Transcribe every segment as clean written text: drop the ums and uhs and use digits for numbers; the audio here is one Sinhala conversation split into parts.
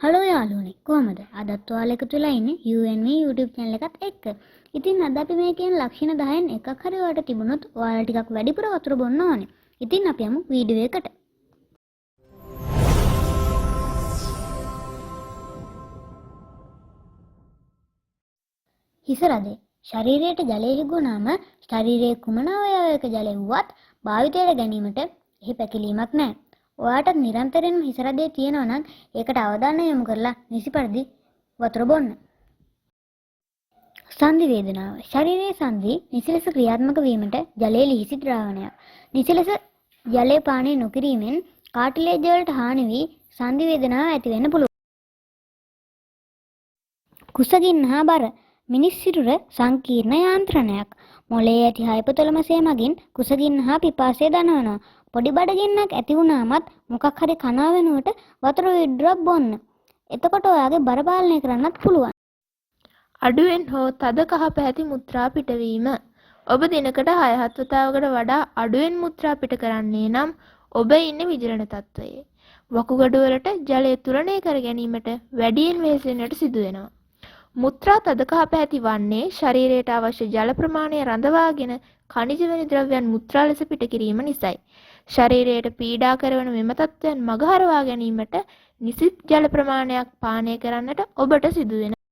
හලෝ යාළුවනේ කොහමද? අදත් ඔයාලා එකතු වෙලා ඉන්නේ UNV YouTube channel එකත් එක්ක. ඉතින් අද අපි මේ කියන ලක්ෂණ 10න් එකක් හරි ඔයාලට තිබුණොත් ඔයාලා ටිකක් වැඩිපුර වතුර බොන්න ඕනේ. ඉතින් අපි යමු වීඩියෝ එකට. හිස රදේ. ශරීරයට ජලය හිගුණාම ශරීරයේ කුමන අවයවයක ජලය වුවත් භාවිතයට ගැනීමට එහි පැකිලීමක් නැහැ. ඔයාට නිරන්තරයෙන්ම හිස රදේ තියෙනවා නම් ඒකට අවධානය යොමු කරලා නිසි පරිදි වතුර බොන්න. සන්ධි වේදනාව. ශරීරයේ සන්ධි නිසි ලෙස ක්‍රියාත්මක වීමට ජලයේ ලිහිසි ද්‍රාවණයක්. නිසි ලෙස ජලය පානය නොකිරීමෙන් කාටිලේජ් වලට හානි වී සන්ධි වේදනාව ඇති වෙන්න පුළුවන්. කුසගින්න හා බර. මිනිස් සිරුර සංකීර්ණ යාන්ත්‍රණයක්. මොළයේ ඇති හයිපොතලමසය මගින් කුසගින්න හා පිපාසය දනවනවා. පොඩි බඩගින්නක් ඇති වුණාමත් මොකක් හරි කනවා වෙනුවට වතුර විඩ්‍රොප් බොන්න. එතකොට ඔයාගේ බර පාලනය කරන්නත් පුළුවන්. අඩුවෙන් හෝ තද කහ පැහැති මුත්‍රා පිටවීම. ඔබ දිනකට 6-7 වතාවකට වඩා අඩුවෙන් මුත්‍රා පිට කරන්නේ නම් ඔබ ඉන්නේ විජලන තත්ත්වයේ. වකුගඩු වලට ජලය තුලනය කර ගැනීමට වැඩියෙන් වෙහෙසෙන්නට සිදු වෙනවා. මුත්‍රා තද කහ පැහැති වන්නේ ශරීරයට අවශ්‍ය ජල ප්‍රමාණය රඳවාගෙන ඛනිජ වැනි ද්‍රව්‍යයන් මුත්‍රා ලෙස පිට කිරීම නිසායි. ශරීරයට පීඩා කරන මෙම තත්ත්වයන් මගහරවා ගැනීමට නිසිත් ජල ප්‍රමාණයක් පානය කරන්නට ඔබට සිදු වෙනවා.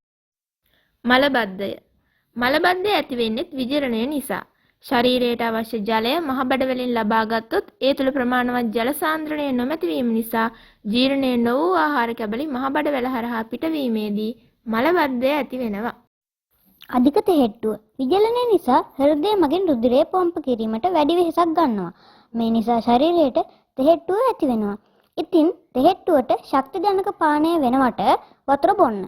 මලබද්ධය. මලබද්ධය ඇති වෙන්නේ විජරණය නිසා. ශරීරයට අවශ්‍ය ජලය මහ බඩ වලින් ලබා ගත්තොත් ඒ තුළ ප්‍රමාණවත් ජල සාන්ද්‍රණය නොමැති වීම නිසා ජීර්ණය නො වූ ආහාර කැබලි මහ බඩ වැල හරහා පිටවීමේදී මලබද්ධය ඇති වෙනවා. අධික තෙහෙට්ටුව. විජලනය නිසා හෘදය මගින් රුධිරය පොම්ප කිරීමට වැඩි වෙහෙසක් ගන්නවා. මේ නිසා ශරීරයට තෙහෙට්ටුව ඇති වෙනවා. ඉතින් තෙහෙට්ටුවට ශක්තිජනක පානය වෙනවට වතුර බොන්න.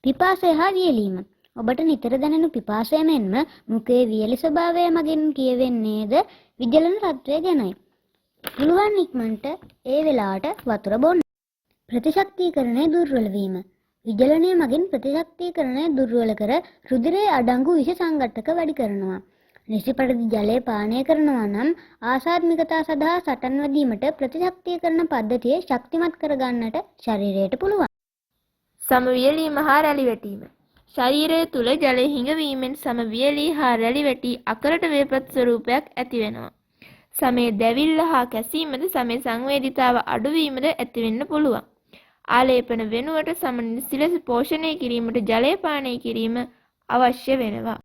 පිපාසය හා වියලීම. ඔබට නිතර දැනෙන පිපාසය මෙන්ම මුඛයේ වියලි ස්වභාවය මගින් කියවෙන්නේද විජලන තත්ත්වය ගැනයි. පුළුවන් ඉක්මනට ඒ වෙලාවට වතුර බොන්න. ප්‍රතිශක්තිකරණය දුර්වල වීම. විජලනය මගින් ප්‍රතිශක්තිකරණය දුර්වල කර රුධිරයේ අඩංගු විෂ සංඝටක වැඩි කරනවා. නිසි පරිදි ජලය පානය කරනවා නම් ආසාත්මිකතා සඳහා සටන් වැදීමට ප්‍රතිශක්තිකරණ පද්ධතිය ශක්තිමත් කරගන්නට ශරීරයට පුළුවන්. සමවියලීම හා රැලි වැටීම. ශරීරය තුල ජලය හිඟවීමෙන් සමවියලී හා රැලි වැටි අකරට වේපත් ස්වරූපයක් ඇති වෙනවා. සමේ දැවිල්ල හා කැසීමද සමේ සංවේදීතාව අඩුවීමද ඇති වෙන්න පුළුවන්. ආලේපන වෙනුවට සම නිසි ලෙස පෝෂණය කිරීමට ජලය පානය කිරීම අවශ්‍ය වෙනවා.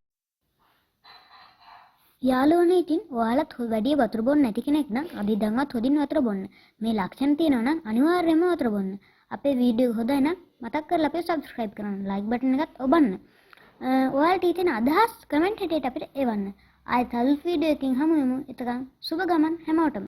යාළුවනේ ඉතින් ඔයාලත් වැඩි වතුර බොන්න නැති කෙනෙක් නම් අද ඉඳන්වත් හොදින් වතුර බොන්න. මේ ලක්ෂණ තියෙනවා නම් අනිවාර්යයෙන්ම වතුර බොන්න. අපේ වීඩියෝ හොඳයි නම් මතක් කරලා අපේ subscribe කරන්න. like button එකත් ඔබන්න. ඔයාලට තියෙන අදහස් comment හැටියට අපිට එවන්න. ආයෙත් අලුත් වීඩියෝ එකකින් හමු වෙමු. එතකන් සුබ ගමන් හැමෝටම.